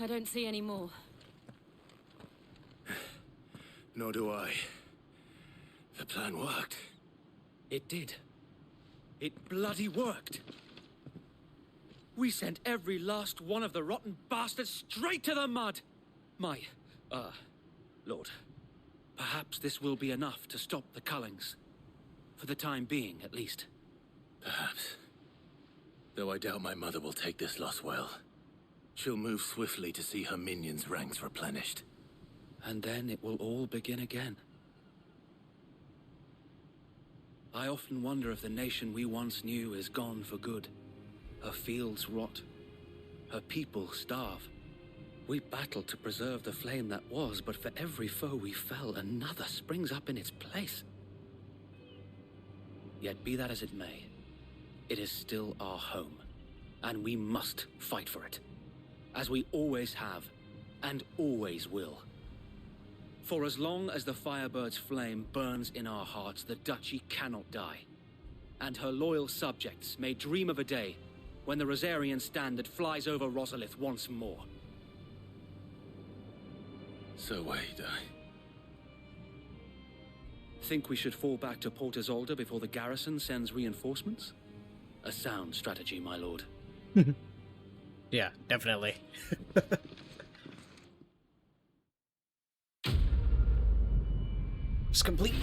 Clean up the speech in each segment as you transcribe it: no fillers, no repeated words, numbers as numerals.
I don't see any more. Nor do I. The plan worked. It did. It bloody worked. We sent every last one of the rotten bastards straight to the mud! Lord, perhaps this will be enough to stop the Cullings. For the time being, at least. Perhaps. Though I doubt my mother will take this loss well. She'll move swiftly to see her minions' ranks replenished. And then it will all begin again. I often wonder if the nation we once knew is gone for good. Her fields rot. Her people starve. We battled to preserve the flame that was, but for every foe we fell, another springs up in its place. Yet be that as it may, it is still our home, and we must fight for it, as we always have, and always will. For as long as the Firebird's flame burns in our hearts, the Duchy cannot die, and her loyal subjects may dream of a day when the Rosarian standard flies over Rosalith once more. So wait, Think we should fall back to Port Isolde before the garrison sends reinforcements? A sound strategy, my lord. Yeah, definitely. It's complete.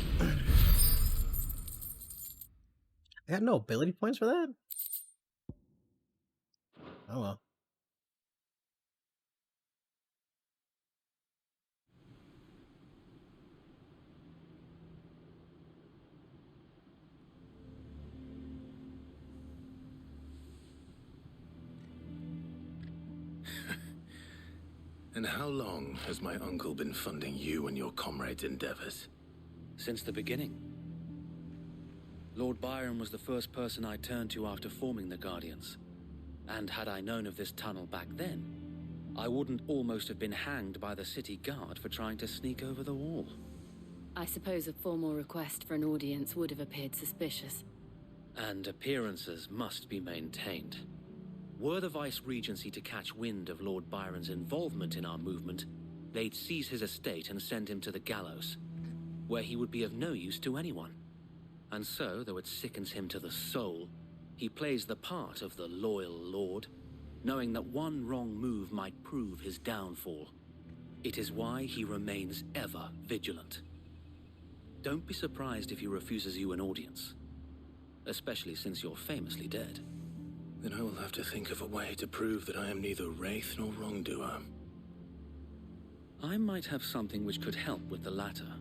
I got no ability points for that? Oh well. And how long has my uncle been funding you and your comrades' endeavors? Since the beginning. Lord Byron was the first person I turned to after forming the Guardians. And had I known of this tunnel back then, I wouldn't almost have been hanged by the city guard for trying to sneak over the wall. I suppose a formal request for an audience would have appeared suspicious. And appearances must be maintained. Were the Vice-Regency to catch wind of Lord Byron's involvement in our movement, they'd seize his estate and send him to the gallows, where he would be of no use to anyone. And so, though it sickens him to the soul, he plays the part of the loyal lord, knowing that one wrong move might prove his downfall. It is why he remains ever vigilant. Don't be surprised if he refuses you an audience, especially since you're famously dead. Then I will have to think of a way to prove that I am neither wraith nor wrongdoer. I might have something which could help with the latter.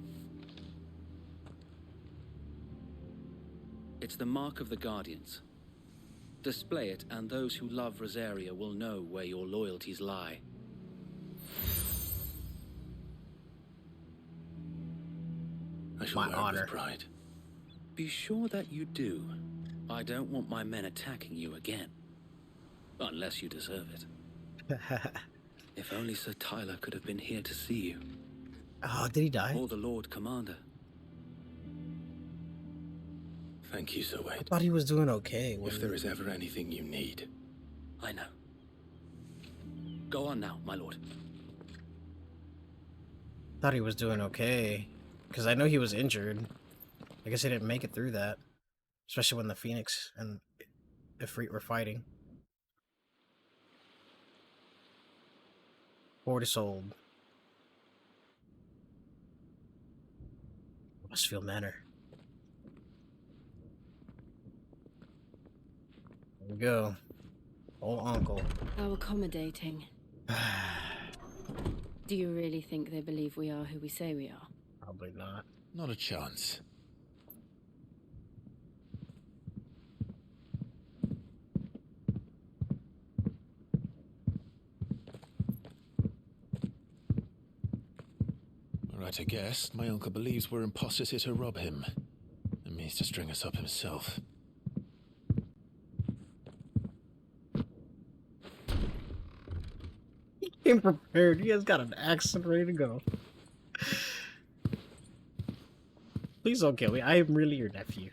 It's the mark of the Guardians. Display it, and those who love Rosaria will know where your loyalties lie. I shall My wear it honor. with pride. Be sure that you do. I don't want my men attacking you again. Unless you deserve it. If only Sir Tyler could have been here to see you. Oh, did he die? Or the Lord Commander. Thank you, Sir I Wade. thought he was doing okay. If there is ever anything you need. I know. Go on now, my lord. Thought he was doing okay. Because I know he was injured. I guess he didn't make it through that. Especially when the Phoenix and Ifrit were fighting. Fortisold. Westfield Manor. There we go. Old uncle. How accommodating. Do you really think they believe we are who we say we are? Probably not. Not a chance. Right, I guess. My uncle believes we're imposters here to rob him. And means to string us up himself. He came prepared. He has got an accent ready to go. Please don't kill me. I am really your nephew.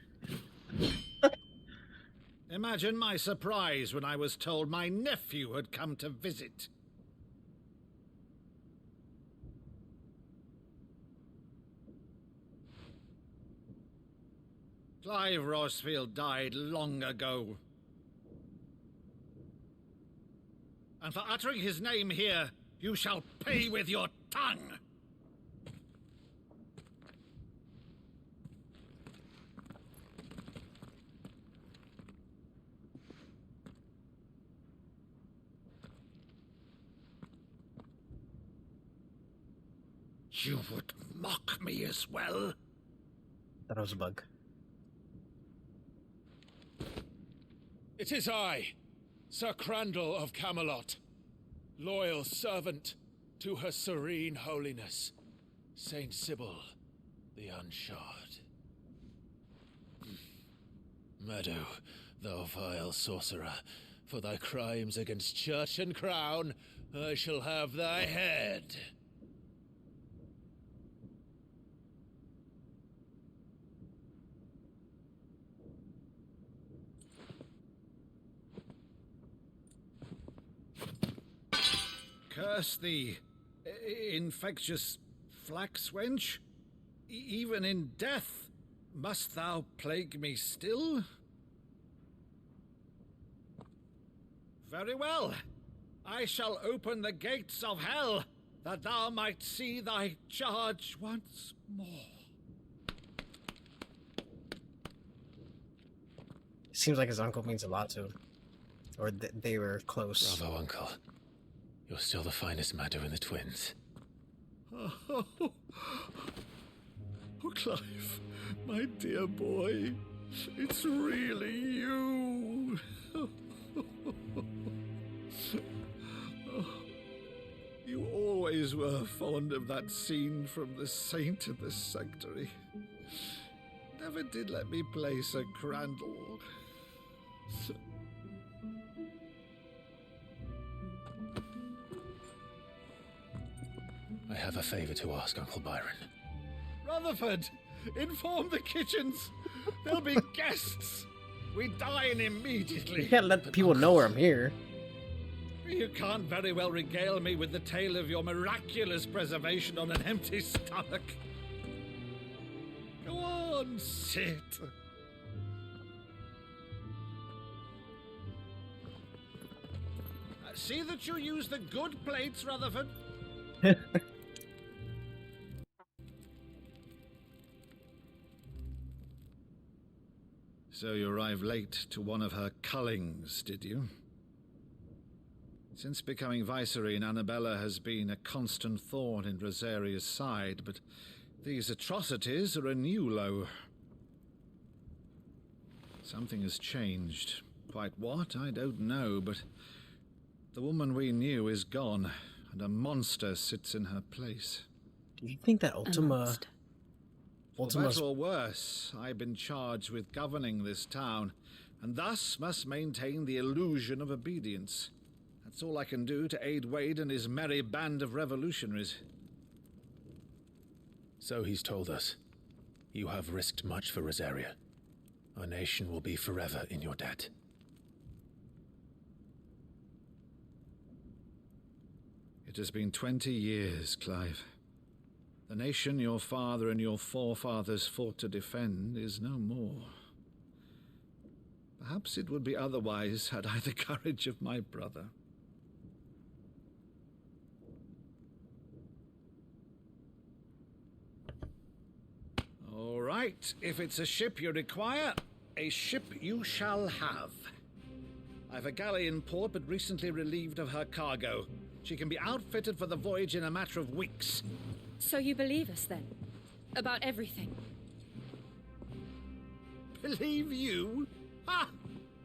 Imagine my surprise when I was told my nephew had come to visit. Clive Rossfield died long ago. And for uttering his name here, you shall pay with your tongue! You would mock me as well? That was a bug. It is I, Sir Crandall of Camelot, loyal servant to Her Serene Holiness, Saint Sybil the Unshod. Meadow, thou vile sorcerer, for thy crimes against church and crown, I shall have thy head. Curse thee, infectious flax wench. Even in death, must thou plague me still? Very well. I shall open the gates of hell, that thou might see thy charge once more. Seems like his uncle means a lot to him. Or they were close. Bravo, Uncle. You're still the finest Meadow in the twins. Oh, Clive, my dear boy, it's really you. You always were fond of that scene from The Saint in the Sanctuary. Never did let me play Sir Crandall. I have a favor to ask, Uncle Byron. Rutherford, inform the kitchens. There'll be guests. We dine immediately. You can't let people know I'm here. You can't very well regale me with the tale of your miraculous preservation on an empty stomach. Go on, sit. See that you use the good plates, Rutherford. So you arrived late to one of her cullings, did you? Since becoming Vicereine, Annabella has been a constant thorn in Rosaria's side, but these atrocities are a new low. Something has changed. Quite what, I don't know, but the woman we knew is gone, and a monster sits in her place. Do you think that Ultima... For better or worse, I've been charged with governing this town, and thus must maintain the illusion of obedience. That's all I can do to aid Wade and his merry band of revolutionaries. So he's told us. You have risked much for Rosaria. Our nation will be forever in your debt. It has been 20 years, Clive. The nation your father and your forefathers fought to defend is no more. Perhaps it would be otherwise had I the courage of my brother. All right, if it's a ship you require, a ship you shall have. I've a galley in port, but recently relieved of her cargo. She can be outfitted for the voyage in a matter of weeks. So you believe us, then? About everything? Believe you? Ha!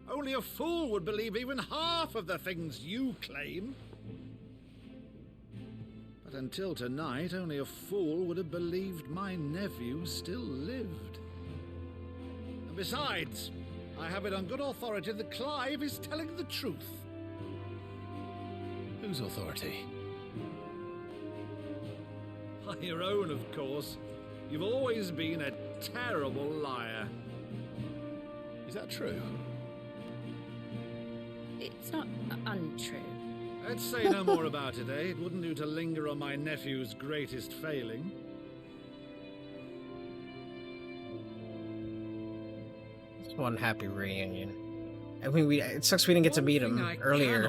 Only a fool would believe even half of the things you claim. But until tonight, only a fool would have believed my nephew still lived. And besides, I have it on good authority that Clive is telling the truth. Whose authority? Your own, of course. You've always been a terrible liar. Is that true? It's not untrue. Let's say no more about it, eh? It wouldn't do to linger on my nephew's greatest failing. One happy reunion. I mean, it sucks we didn't get to meet him earlier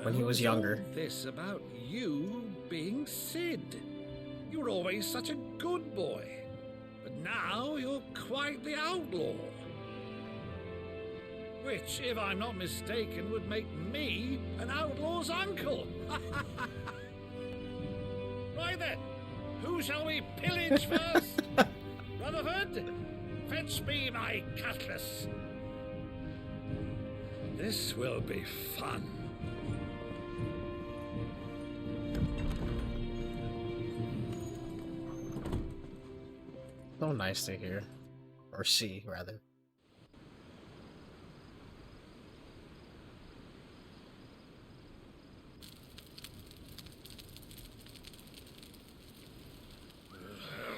when he was younger. This about you being Sid. You were always such a good boy, but now you're quite the outlaw. Which, if I'm not mistaken, would make me an outlaw's uncle. Right then, who shall we pillage first? Rutherford, fetch me my cutlass. This will be fun. So nice to hear. Or see, rather.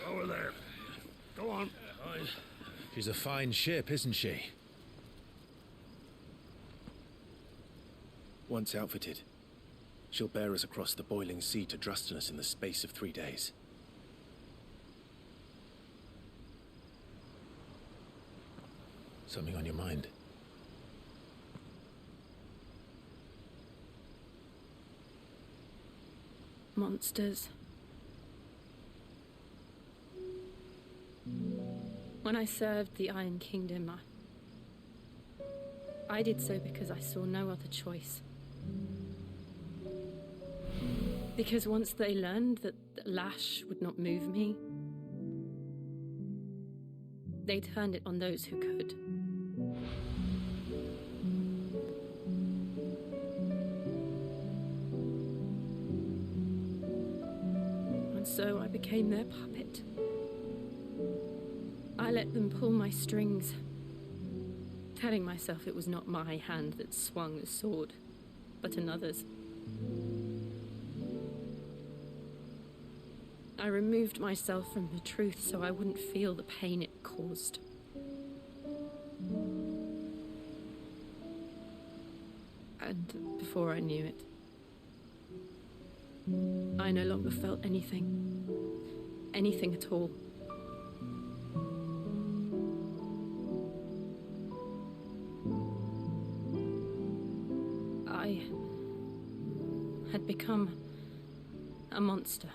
Over there. Go on. She's a fine ship, isn't she? Once outfitted, she'll bear us across the boiling sea to Drustinus in the space of 3 days. Something on your mind? Monsters. When I served the Iron Kingdom, I did so because I saw no other choice. Because once they learned that the lash would not move me, they turned it on those who could. And so I became their puppet. I let them pull my strings, telling myself it was not my hand that swung the sword, but another's. I removed myself from the truth so I wouldn't feel the pain it caused. And before I knew it, I no longer felt anything. Anything at all. I had become a monster.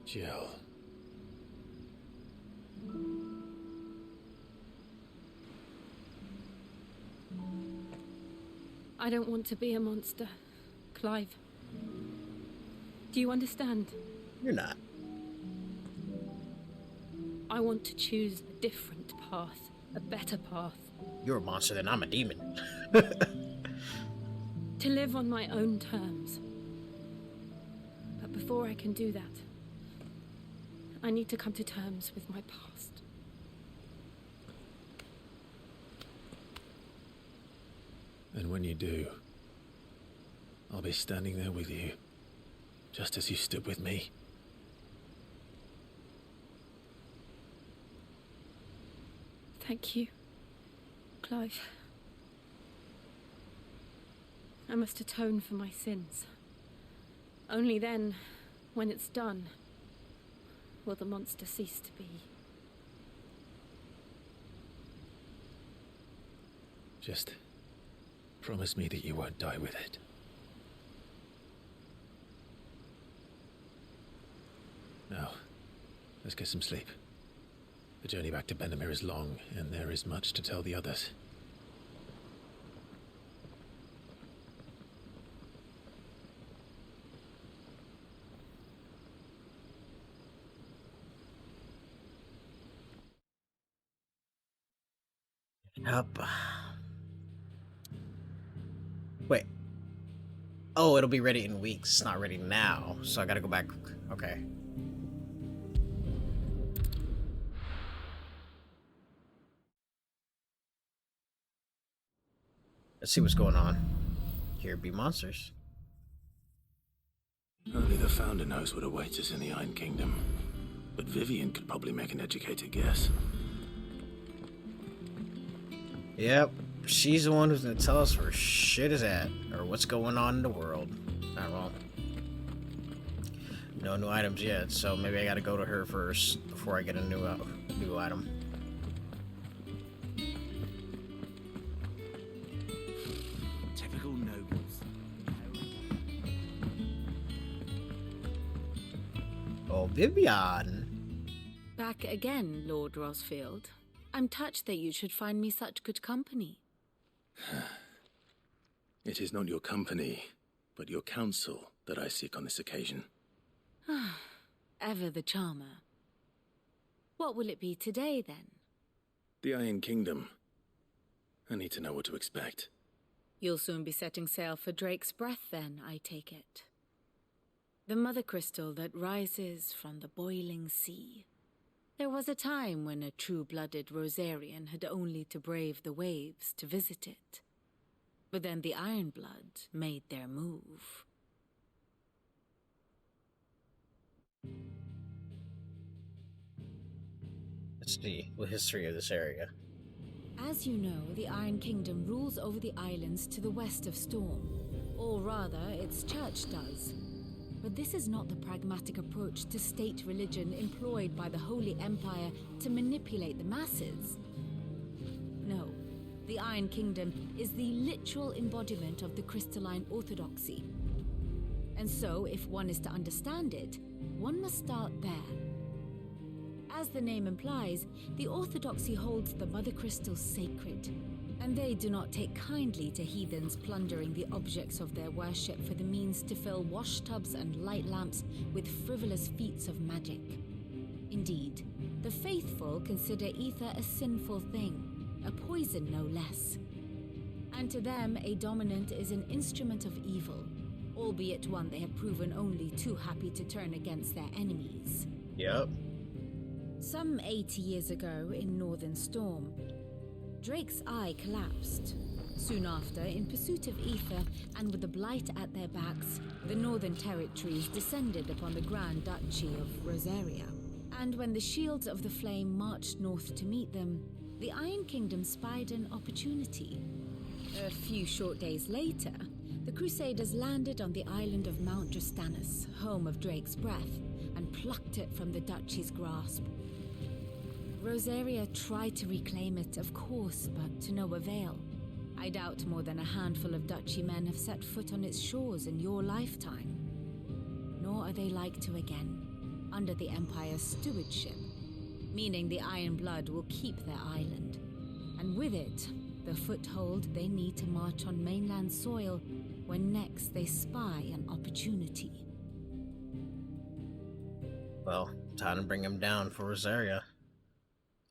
Jill. I don't want to be a monster, Clive. Do you understand? You're not. I want to choose a different path, a better path. You're a monster, then I'm a demon. To live on my own terms. But before I can do that, I need to come to terms with my past. And when you do, I'll be standing there with you, just as you stood with me. Thank you, Clive. I must atone for my sins. Only then, when it's done, will the monster cease to be. Just promise me that you won't die with it. Now, let's get some sleep. The journey back to Benamir is long, and there is much to tell the others. Up. Wait. Oh, it'll be ready in weeks. It's not ready now, so I gotta go back. Okay. Let's see what's going on. Here be monsters. Only the Founder knows what awaits us in the Iron Kingdom. But Vivian could probably make an educated guess. Yep. She's the one who's gonna tell us where shit is at, or what's going on in the world. Not wrong. No new items yet, so maybe I gotta go to her first before I get a new item. Oh, Vivian. Back again, Lord Rosfield. I'm touched that you should find me such good company. It is not your company, but your counsel that I seek on this occasion. Ever the charmer. What will it be today, then? The Iron Kingdom. I need to know what to expect. You'll soon be setting sail for Drake's Breath, then, I take it. The mother crystal that rises from the boiling sea. There was a time when a true-blooded Rosarian had only to brave the waves to visit it. But then the Ironblood made their move. Let's see the history of this area. As you know, the Iron Kingdom rules over the islands to the west of Storm. Or rather, its church does. But this is not the pragmatic approach to state religion employed by the Holy Empire to manipulate the masses. No, the Iron Kingdom is the literal embodiment of the crystalline orthodoxy. And so, if one is to understand it, one must start there. As the name implies, the orthodoxy holds the mother crystals sacred, and they do not take kindly to heathens plundering the objects of their worship for the means to fill washtubs and light lamps with frivolous feats of magic. Indeed, the faithful consider ether a sinful thing, a poison no less. And to them, a dominant is an instrument of evil, albeit one they have proven only too happy to turn against their enemies. Yep. Some 80 years ago in Northern Storm, Drake's eye collapsed. Soon after, in pursuit of ether and with the blight at their backs, the Northern Territories descended upon the Grand Duchy of Rosaria. And when the Shields of the Flame marched north to meet them, the Iron Kingdom spied an opportunity. A few short days later, the Crusaders landed on the island of Mount Drastanus, home of Drake's Breath, and plucked it from the duchy's grasp. Rosaria tried to reclaim it, of course, but to no avail. I doubt more than a handful of duchy men have set foot on its shores in your lifetime. Nor are they like to again, under the Empire's stewardship, meaning the Iron Blood will keep their island, and with it, the foothold they need to march on mainland soil when next they spy an opportunity. Well, time to bring him down for Rosaria.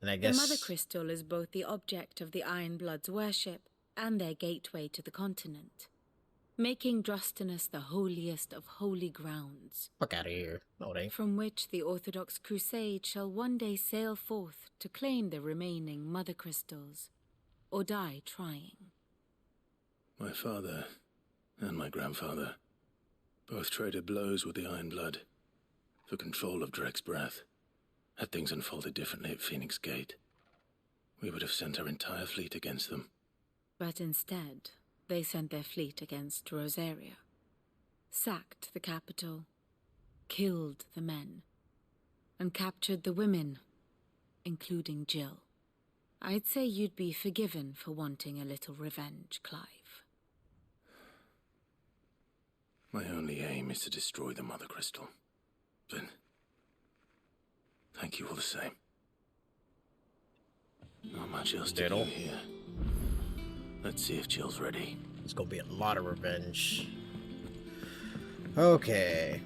And I guess The Mother Crystal is both the object of the Iron Blood's worship and their gateway to the continent, making Drastanus the holiest of holy grounds. Fuck out of here. No, it ain't. From which the Orthodox Crusade shall one day sail forth to claim the remaining Mother Crystals, or die trying. My father and my grandfather both traded blows with the Iron Blood for control of Drake's Breath. Had things unfolded differently at Phoenix Gate, we would have sent our entire fleet against them. But instead, they sent their fleet against Rosaria, sacked the capital, killed the men, and captured the women, including Jill. I'd say you'd be forgiven for wanting a little revenge, Clive. My only aim is to destroy the Mother Crystal. Then, thank you all the same. Not much else to do here. Let's see if Jill's ready. It's gonna be a lot of revenge. Okay.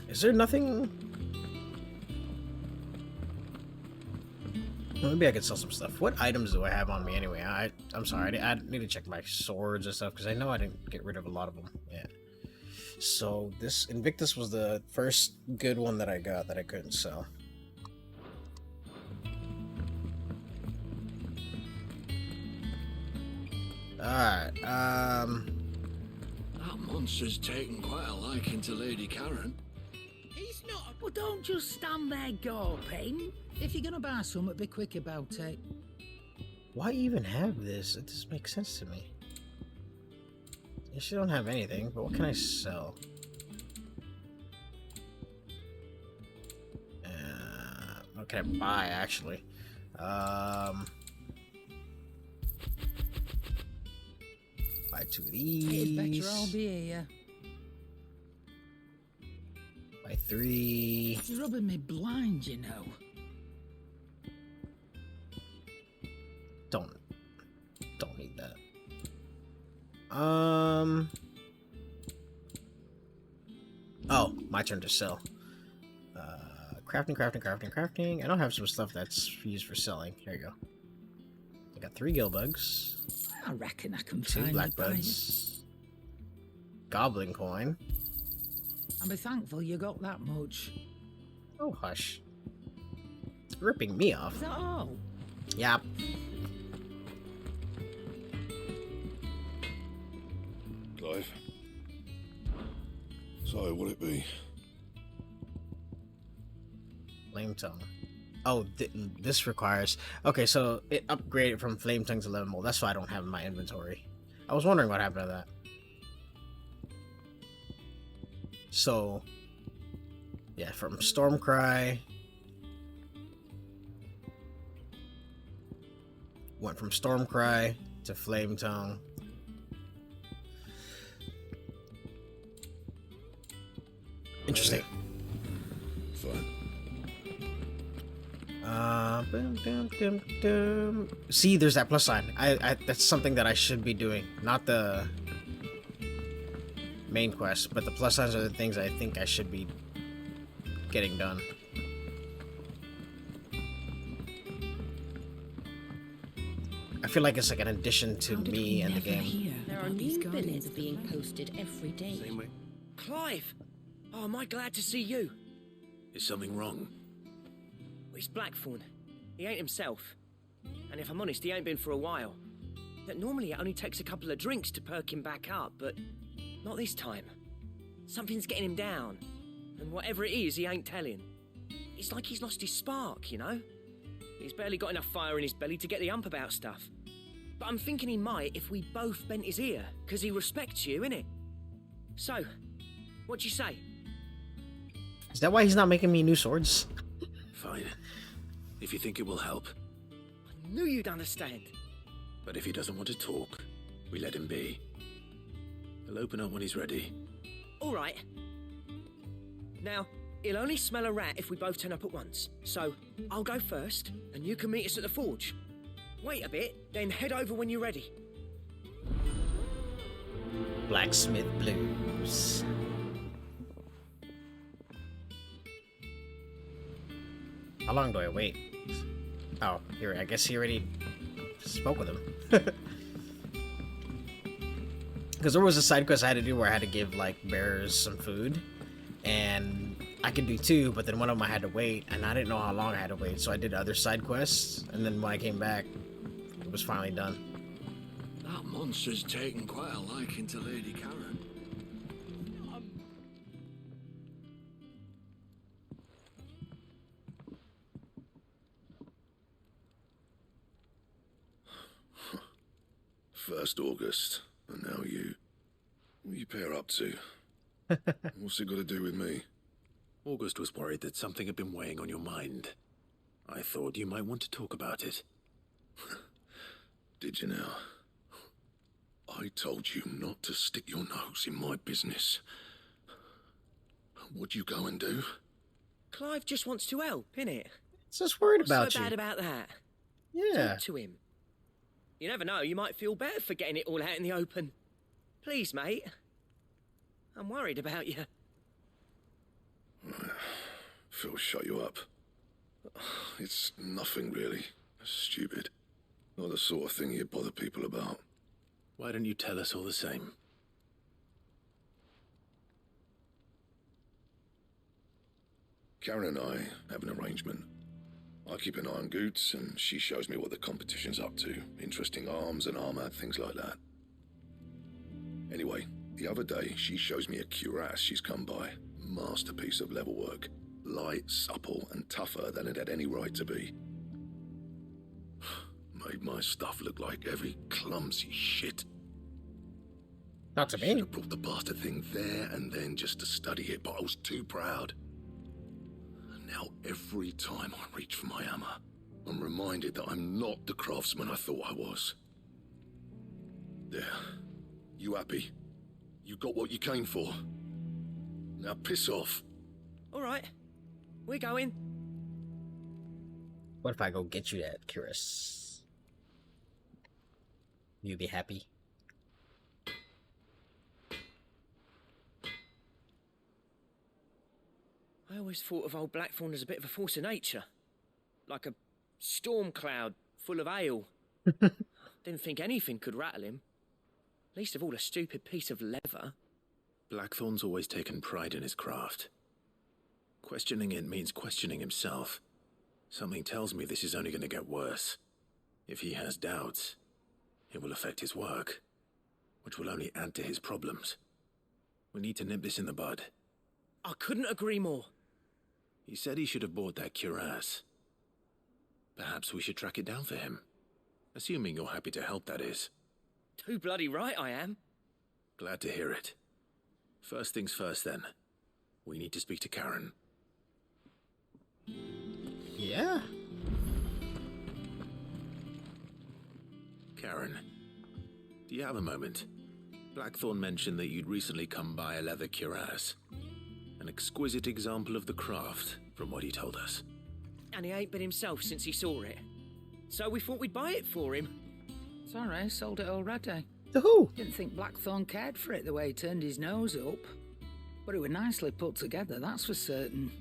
Is there nothing? Well, maybe I could sell some stuff. What items do I have on me anyway? I'm sorry, I need to check my swords and stuff because I know I didn't get rid of a lot of them. Yeah. So this Invictus was the first good one that I got that I couldn't sell. Alright, That monster's taken quite a liking to Lady Karen. He's not. Well, don't just stand there gawping. If you're gonna buy some, be quick about it. why even have this? It doesn't make sense to me. I actually don't have anything, but what can I sell? What can I buy, actually? Buy 2 of these. It's better I'll be here. 3. It's rubbing me blind, you know. Don't need that. Oh, my turn to sell. Crafting. I don't have some stuff that's used for selling. Here you go. I got 3 gill bugs, I reckon I can 2 find black the buyer. buds, goblin coin. I'll be thankful you got that much. Oh, hush. It's ripping me off. Is that all? Yep. Clive. So, what'll it be? Flame tongue. Oh, this requires... Okay, so it upgraded from flame tongue to level. That's why I don't have in my inventory. I was wondering what happened to that. So, yeah, from Stormcry... Went from Stormcry to Flame Tongue. Interesting. Fine. See, there's that plus sign. I that's something that I should be doing, not the main quest, but the plus signs are the things I think I should be getting done. I feel like it's like an addition to me and the game. There are new billets being posted every day. Same way. Clive! Oh, am I glad to see you? Is something wrong? It's Blackthorn. He ain't himself. And if I'm honest, he ain't been for a while. That normally it only takes a couple of drinks to perk him back up, but not this time. Something's getting him down. And whatever it is, he ain't telling. It's like he's lost his spark, you know? He's barely got enough fire in his belly to get the ump about stuff. But I'm thinking he might if we both bent his ear, because he respects you, innit? So, what do you say? Is that why he's not making me new swords? Fine. If you think it will help. I knew you'd understand. But if he doesn't want to talk, we let him be. He'll open up when he's ready. All right. Now, he'll only smell a rat if we both turn up at once. So, I'll go first, and you can meet us at the forge. Wait a bit, then head over when you're ready. Blacksmith Blues. How long do I wait? Oh, here, I guess he already spoke with him. Because there was a side quest I had to do where I had to give, like, bearers some food. And I could do 2, but then one of them I had to wait, and I didn't know how long I had to wait, so I did other side quests, and then when I came back, it was finally done. That monster's taken quite a liking to Lady Karen. First August, and now you. What are you pair up to? What's it got to do with me? August was worried that something had been weighing on your mind. I thought you might want to talk about it. Did you now? I told you not to stick your nose in my business. What'd you go and do? Clive just wants to help, innit? It's just worried What's about so you. bad about that? Yeah. Talk to him. You never know, you might feel better for getting it all out in the open. Please, mate. I'm worried about you. Phil shut you up. It's nothing really. Stupid. Not the sort of thing you bother people about. Why don't you tell us all the same? Karen and I have an arrangement. I keep an eye on Goots, and she shows me what the competition's up to. Interesting arms and armor, things like that. Anyway, the other day, she shows me a cuirass she's come by. Masterpiece of level work. Light, supple, and tougher than it had any right to be. Made my stuff look like every clumsy shit. Not to Should me. have brought the bastard thing there and then just to study it, but I was too proud. And now every time I reach for my hammer, I'm reminded that I'm not the craftsman I thought I was. There. You happy? You got what you came for. Now piss off. All right. We're going. What if I go get you that, Curious? You be happy? I always thought of old Blackthorn as a bit of a force of nature. Like a storm cloud full of ale. Didn't think anything could rattle him. Least of all a stupid piece of leather. Blackthorn's always taken pride in his craft. Questioning it means questioning himself. Something tells me this is only going to get worse. If he has doubts, it will affect his work, which will only add to his problems. We need to nip this in the bud. I couldn't agree more. He said he should have bought that cuirass. Perhaps we should track it down for him. Assuming you're happy to help, that is. Too bloody right I am. Glad to hear it. First things first, then. We need to speak to Karen. Yeah. Karen, do you have a moment? Blackthorn mentioned that you'd recently come by a leather cuirass. An exquisite example of the craft, from what he told us. And he ain't been himself since he saw it. So we thought we'd buy it for him. Sorry, sold it already. To who? Didn't think Blackthorn cared for it the way he turned his nose up. But it was nicely put together, that's for certain.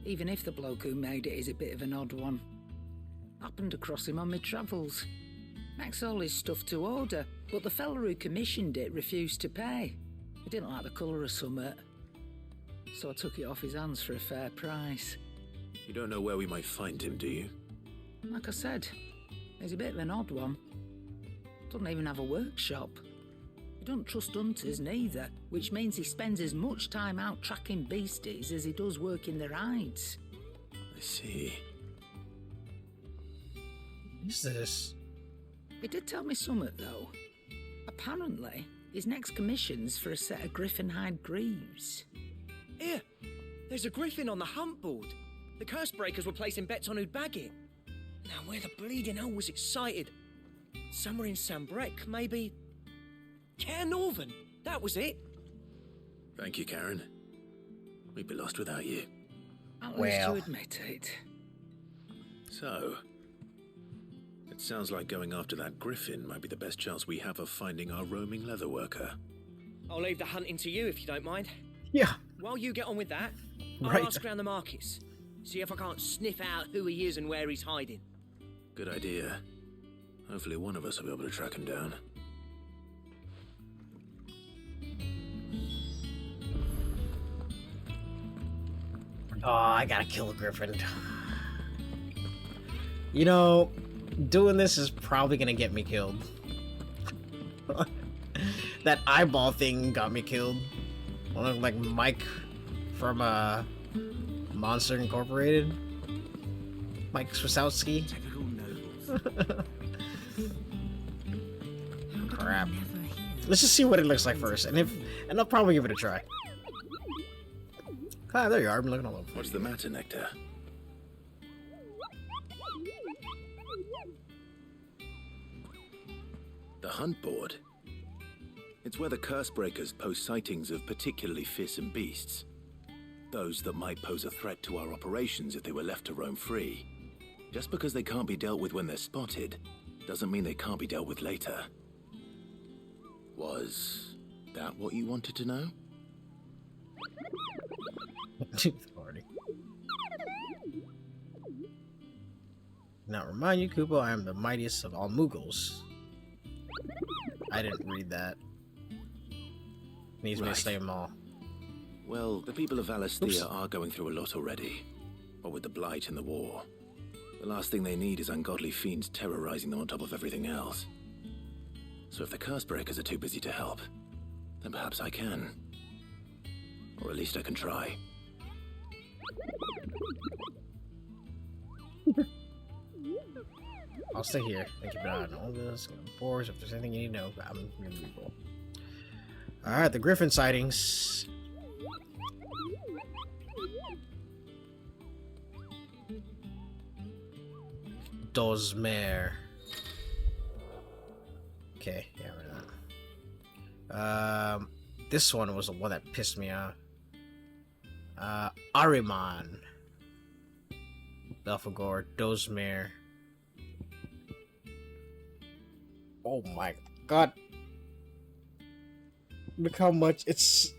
Even if the bloke who made it is a bit of an odd one. Happened across him on my travels. Makes all his stuff to order, but the fella who commissioned it refused to pay. He didn't like the colour of summit. So I took it off his hands for a fair price. You don't know where we might find him, do you? Like I said, he's a bit of an odd one. Doesn't even have a workshop. He doesn't trust hunters neither, which means he spends as much time out tracking beasties as he does working their hides. I see. Who's this? He did tell me something, though. Apparently, his next commission's for a set of griffin hide greaves. Here, there's a griffin on the hunt board. The curse breakers were placing bets on who'd bag it. Now, where the bleeding hell was it sighted? Somewhere in Sambrec, maybe. Care Northern, that was it. Thank you, Karen. We'd be lost without you. At least you admit it. So, it sounds like going after that griffin might be the best chance we have of finding our roaming leatherworker. I'll leave the hunting to you if you don't mind. Yeah. While you get on with that, I'll Right. ask around the markets. See if I can't sniff out who he is and where he's hiding. Good idea. Hopefully one of us will be able to track him down. Oh, I gotta kill a griffin. You know, doing this is probably gonna get me killed. That eyeball thing got me killed. Like Mike from Monster Incorporated. Mike Swasowski. Typical nobles. Crap. Let's just see what it looks like first, and I'll probably give it a try. Ah, there you are. I'm looking all over. What's the matter, Nectar? The hunt board. It's where the curse breakers post sightings of particularly fearsome beasts. Those that might pose a threat to our operations if they were left to roam free. Just because they can't be dealt with when they're spotted, doesn't mean they can't be dealt with later. Was that what you wanted to know? Authority. Now remind you, Kupo, I am the mightiest of all Mughals. I didn't read that. Needs me to say them all. Well, the people of Valisthea Oops. are going through a lot already. What with the Blight and the war. The last thing they need is ungodly fiends terrorizing them on top of everything else. So if the curse breakers are too busy to help, then perhaps I can. Or at least I can try. I'll stay here. Thank you for not all this. Boars, if there's anything you need to know, I'm gonna be cool. Alright, the griffin sightings. Dozmer. Okay, yeah, we're done. This one was the one that pissed me off. Ariman, Belphegor, Dozmere. Oh my god. Look how much it's...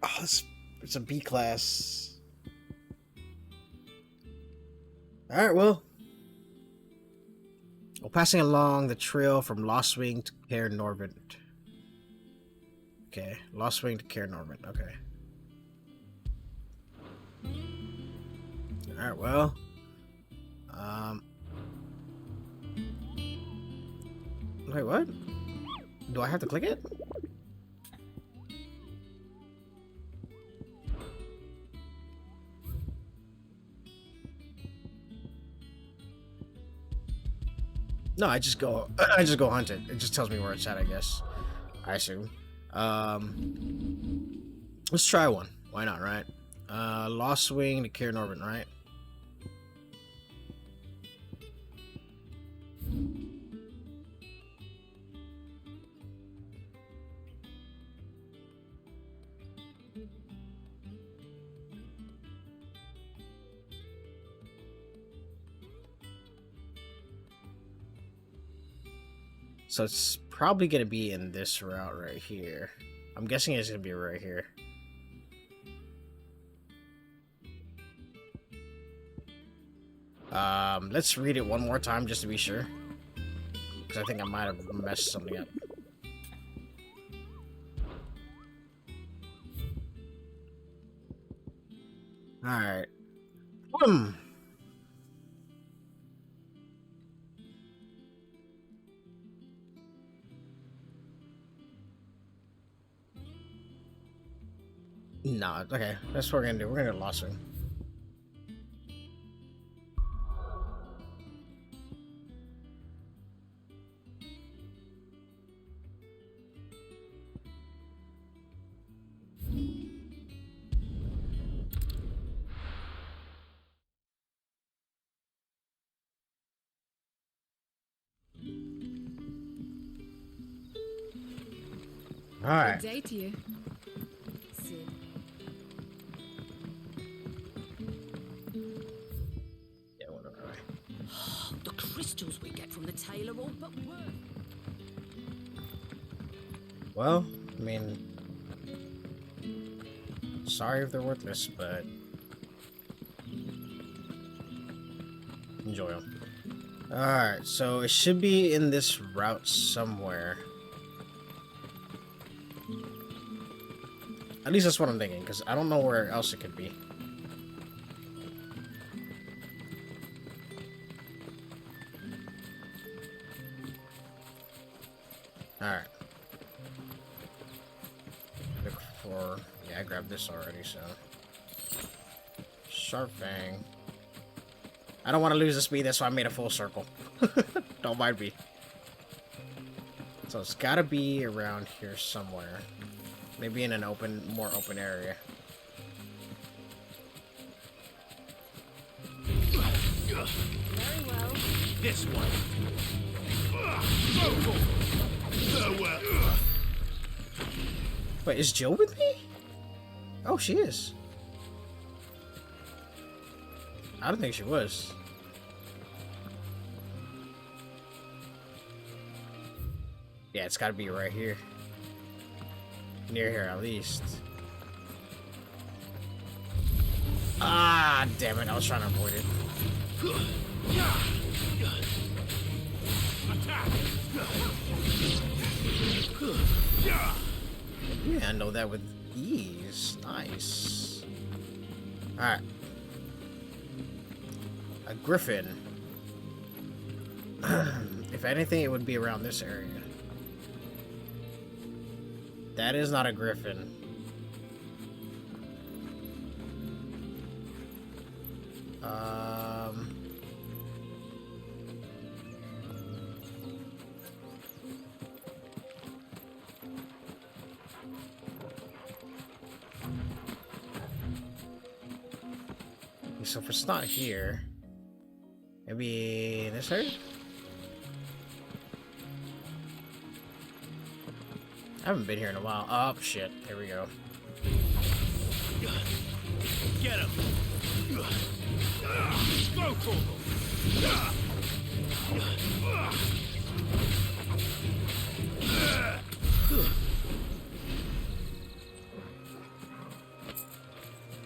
Oh, it's a B class. Alright, well. We're passing along the trail from Lostwing to Caer Norvent. Okay, Lostwing to Caer Norvent, okay. Alright, well. Wait, what? Do I have to click it? No, I just go hunt it. It just tells me where it's at, I guess. I assume. Let's try one. Why not, right? Lostwing to Caer Norvent, right? So it's probably going to be in this route right here. I'm guessing it's going to be right here. Let's read it one more time just to be sure. Because I think I might have messed something up. Alright. No, okay. That's what we're gonna do. We're gonna do Lostwing. Alright. Good day to you. Yeah, whatever. The crystals we get from the tailor all but worth. Well, I mean, sorry if they're worthless, but enjoy them. Alright, so it should be in this route somewhere. At least that's what I'm thinking, because I don't know where else it could be. Alright. Look for... Yeah, I grabbed this already, so... Sharp Fang. I don't want to lose the speed, that's why I made a full circle. Don't mind me. So it's gotta be around here somewhere. Maybe in an more open area. Very well. This one. Wait, is Jill with me? Oh, she is. I don't think she was. Yeah, it's gotta be right here. Near here, at least. Ah, damn it. I was trying to avoid it. You handle that with ease. Nice. Alright. A griffin. If anything, it would be around this area. That is not a griffin. So if it's not here, maybe this area? I haven't been here in a while. Oh, shit. Here we go. Get him! Go, Corporal!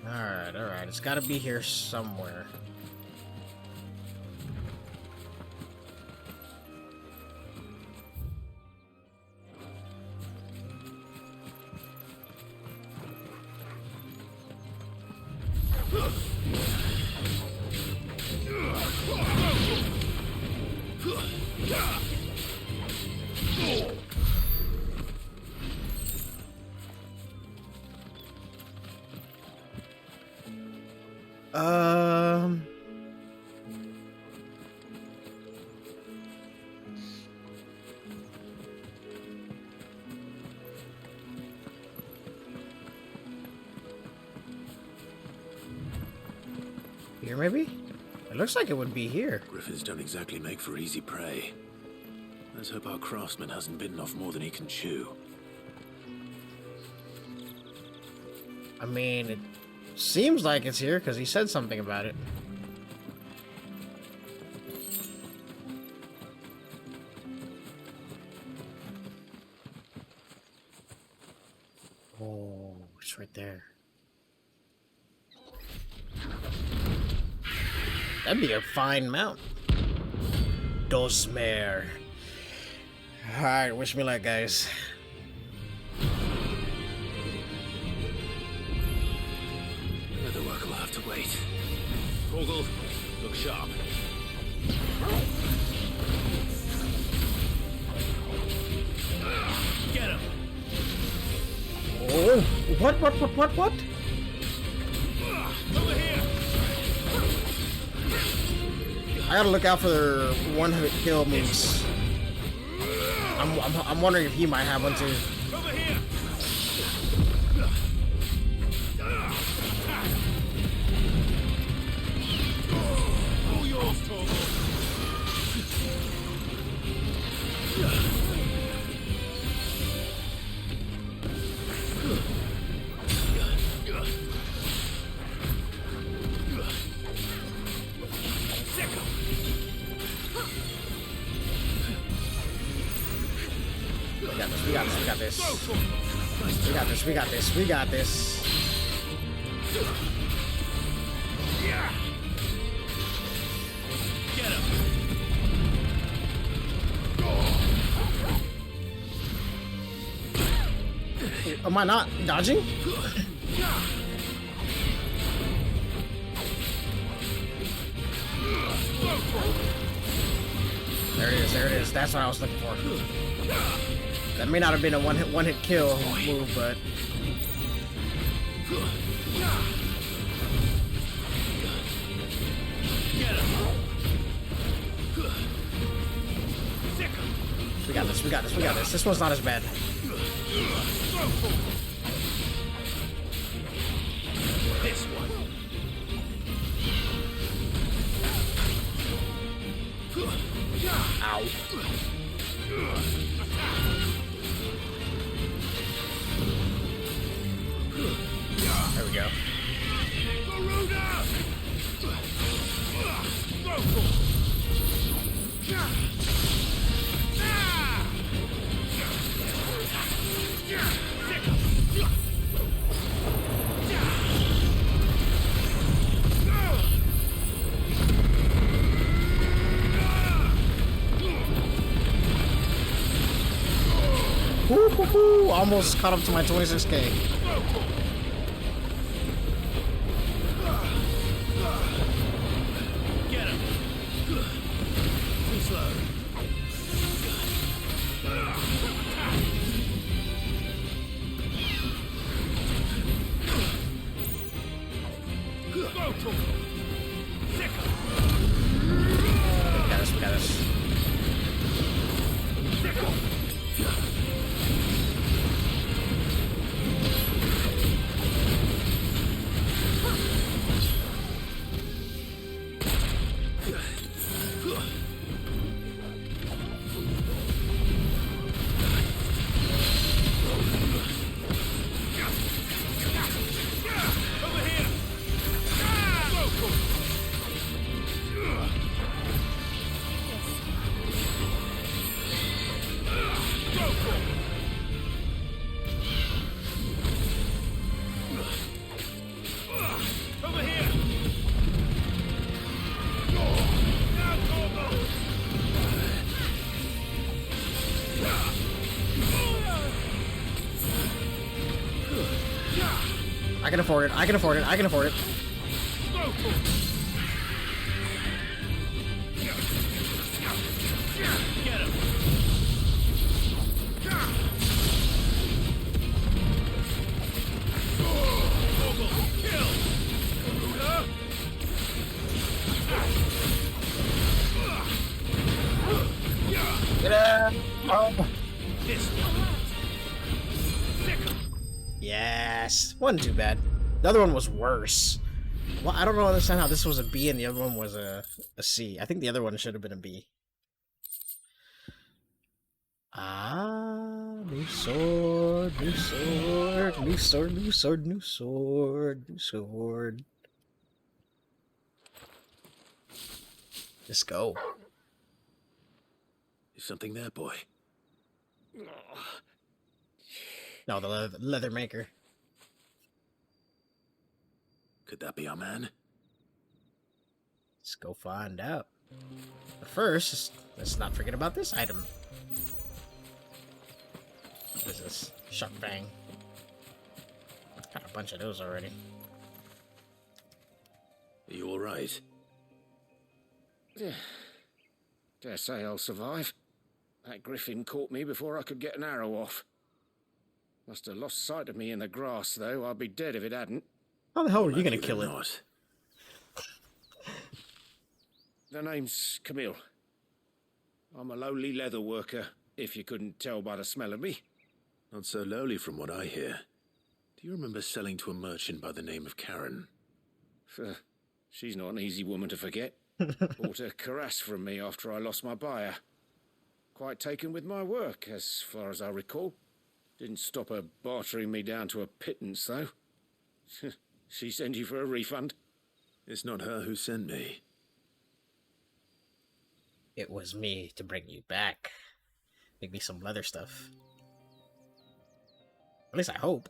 Alright, it's gotta be here somewhere. Here, maybe? It looks like it would be here. Griffins don't exactly make for easy prey. Let's hope our craftsman hasn't bitten off more than he can chew. I mean, it seems like it's here because he said something about it. Oh, it's right there. That'd be a fine mount. Dosmere. Alright, wish me luck, guys. The work will have to wait. Corporal, look sharp. Get him! Oh, what? Over here! I gotta look out for their one-hit kill moves. I'm wondering if he might have one too. Over here! All yours, Corporal. We got this. Get him! Am I not dodging? There it is. That's what I was looking for. That may not have been a one-hit kill move, but we got this. This one's not as bad. This one. Ow. There we go. Woo-hoo-hoo! Almost caught up to my 26k. Get him! Too slow. Go, Corporal! Sick him! We got this. Sick him! I can afford it. I can afford it. I can afford it. Get him. Get out! Oh. Yes, wasn't too bad. The other one was worse. Well, I don't understand how this was a B and the other one was a C. I think the other one should have been a B. Ah, new sword, new sword, new sword, new sword, new sword, new sword. Let's go. Is something there, boy? No, the leather maker. Could that be our man? Let's go find out. But first, let's not forget about this item. What is this? Shark Fang. Got a bunch of those already. Are you alright? Dare say I'll survive. That griffin caught me before I could get an arrow off. Must have lost sight of me in the grass, though. I'd be dead if it hadn't. How the hell are you gonna kill it? Not. The name's Camille. I'm a lowly leather worker, if you couldn't tell by the smell of me. Not so lowly from what I hear. Do you remember selling to a merchant by the name of Karen? She's not an easy woman to forget. Bought a cuirass from me after I lost my buyer. Quite taken with my work, as far as I recall. Didn't stop her bartering me down to a pittance, though. She sent you for a refund? It's not her who sent me. It was me to bring you back. Make me some leather stuff. At least I hope.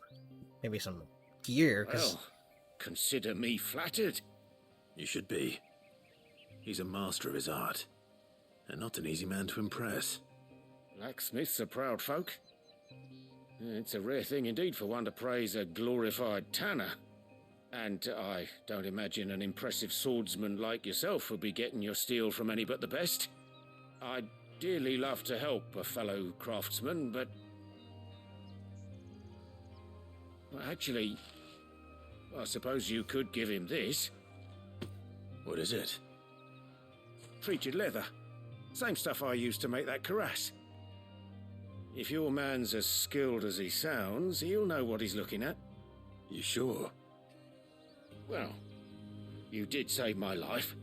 Maybe some gear, cause... Well, consider me flattered. You should be. He's a master of his art, and not an easy man to impress. Blacksmiths are proud folk. It's a rare thing indeed for one to praise a glorified tanner. And I don't imagine an impressive swordsman like yourself would be getting your steel from any but the best. I'd dearly love to help a fellow craftsman, but... Well, actually, I suppose you could give him this. What is it? Treated leather. Same stuff I used to make that cuirass. If your man's as skilled as he sounds, he'll know what he's looking at. You sure? Well, you did save my life.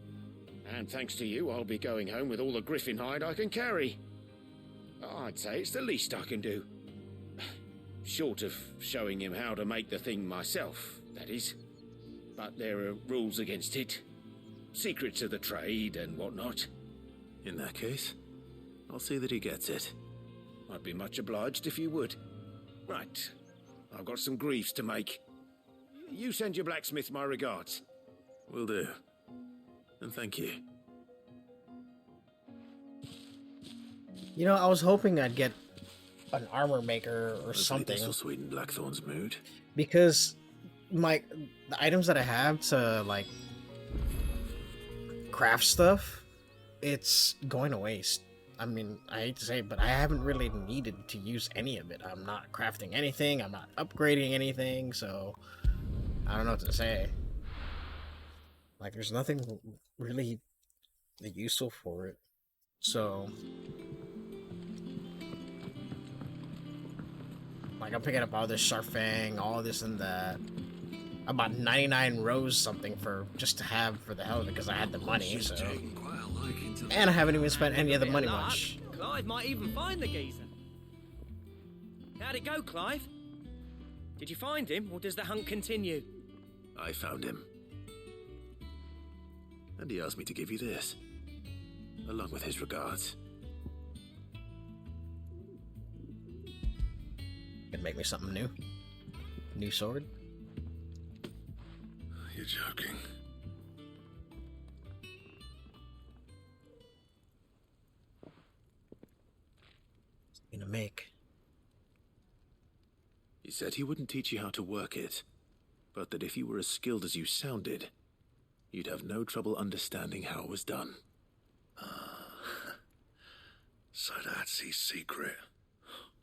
And thanks to you, I'll be going home with all the griffin hide I can carry. I'd say it's the least I can do. Short of showing him how to make the thing myself, that is. But there are rules against it. Secrets of the trade and whatnot. In that case, I'll see that he gets it. I'd be much obliged if you would. Right. I've got some greaves to make. You send your blacksmith my regards. Will do. And thank you. You know, I was hoping I'd get an armor maker or Hopefully something. This will sweeten Blackthorn's mood. Because the items that I have to, like, craft stuff, it's going to waste. I mean, I hate to say it, but I haven't really needed to use any of it. I'm not crafting anything, I'm not upgrading anything, so I don't know what to say. Like, there's nothing really useful for it. So, like, I'm picking up all this Shark Fang, all this and that. I bought 99 rows something for just to have for the hell of it because I had the money, so. And I haven't even spent any of the money much. Clive might even find the geezer. How'd it go, Clive? Did you find him, or does the hunt continue? I found him. And he asked me to give you this, along with his regards. Could make me something new. New sword. You're joking. Gonna make. He said he wouldn't teach you how to work it, but that if you were as skilled as you sounded, you'd have no trouble understanding how it was done. So that's his secret.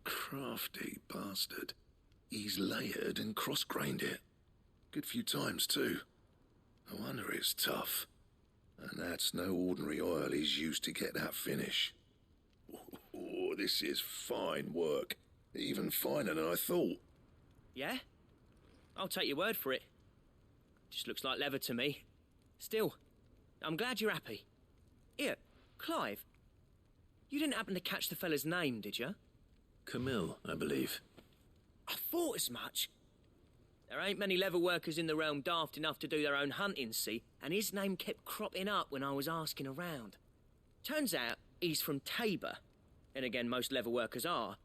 Crafty bastard. He's layered and cross-grained it. Good few times, too. No wonder it's tough. And that's no ordinary oil he's used to get that finish. Oh, this is fine work. Even finer than I thought. Yeah? I'll take your word for it. Just looks like leather to me. Still, I'm glad you're happy. Here, Clive. You didn't happen to catch the fella's name, did you? Camille, I believe. I thought as much. There ain't many leather workers in the realm daft enough to do their own hunting, see, and his name kept cropping up when I was asking around. Turns out he's from Tabor, and again most leather workers are.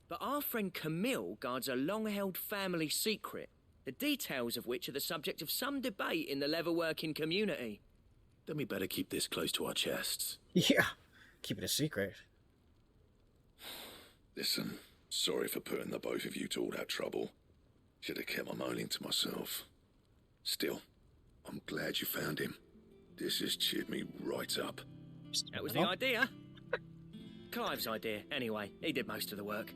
But our friend Camille guards a long-held family secret, the details of which are the subject of some debate in the leather-working community. Then we better keep this close to our chests. Yeah, keep it a secret. Listen, sorry for putting the both of you to all that trouble. Should have kept my moaning to myself. Still, I'm glad you found him. This has cheered me right up. That was the idea. Clive's idea, anyway. He did most of the work.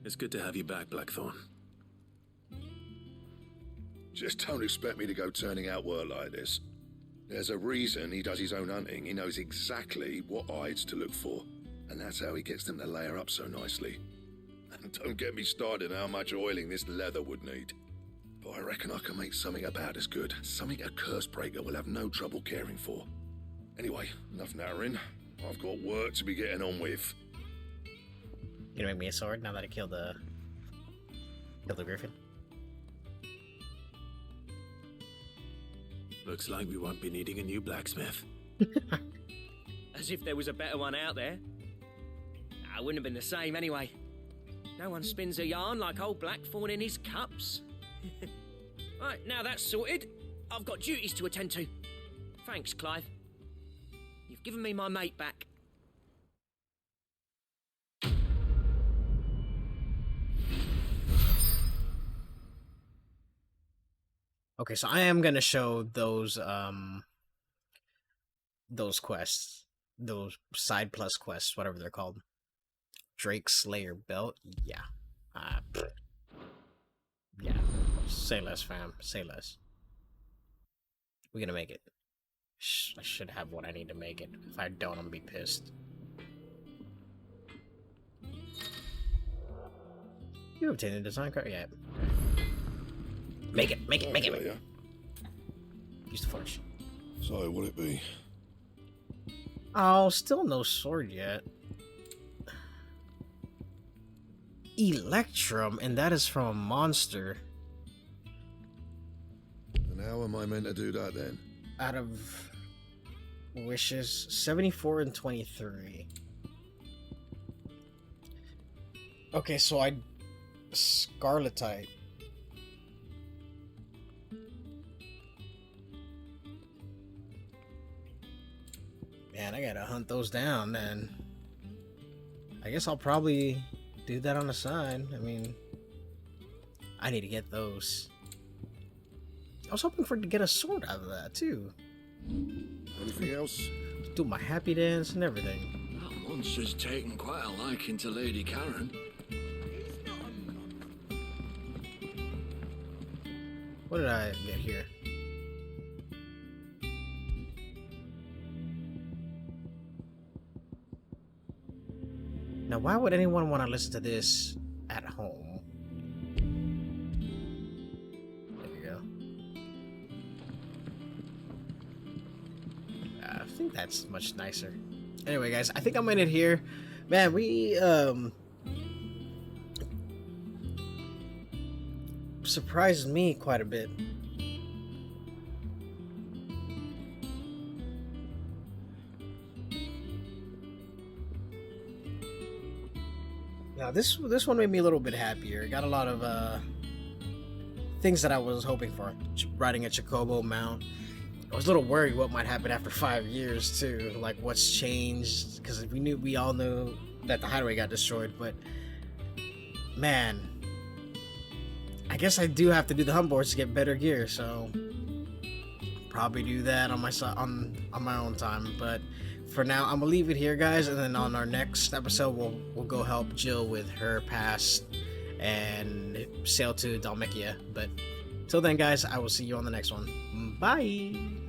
It's good to have you back, Blackthorn. Just don't expect me to go turning out work like this. There's a reason he does his own hunting. He knows exactly what hides to look for. And that's how he gets them to layer up so nicely. And don't get me started on how much oiling this leather would need. But I reckon I can make something about as good. Something a curse breaker will have no trouble caring for. Anyway, enough nattering. I've got work to be getting on with. You gonna make me a sword now that I killed the griffin? Looks like we won't be needing a new blacksmith. As if there was a better one out there. I wouldn't have been the same anyway. No one spins a yarn like old Blackthorn in his cups. Right, now that's sorted, I've got duties to attend to. Thanks, Clive. You've given me my mate back. Okay, so I am gonna show those quests, those side plus quests, whatever they're called. Drake Slayer belt, yeah, yeah. Say less, fam. Say less. We're gonna make it. I should have what I need to make it. If I don't, I'm gonna be pissed. You obtained a design card, yeah. Make it, make it, make it. Yeah. Use the forge. So, what'd it be? Oh, still no sword yet. Electrum, and that is from a monster. And how am I meant to do that then? Out of wishes, 74 and 23. Okay, so I Scarletite. Man, I gotta hunt those down, then. I guess I'll probably do that on the side. I mean, I need to get those. I was hoping to get a sword out of that, too. Anything else? Do my happy dance and everything. That monster's taken quite a liking to Lady Karen. What did I get here? Now, why would anyone want to listen to this at home? There you go. I think that's much nicer. Anyway, guys, I think I'm gonna end it here. Man, we surprised me quite a bit. Now this one made me a little bit happier. Got a lot of things that I was hoping for. Riding a Chocobo mount. I was a little worried what might happen after 5 years too. Like what's changed, because we all knew that the hideaway got destroyed, but man, I I guess I do have to do the hunt boards to get better gear, so probably do that on my on my own time. But for now, I'm gonna leave it here, guys, and then on our next episode, we'll go help Jill with her past and sail to Dalmekia. But till then, guys, I will see you on the next one. Bye.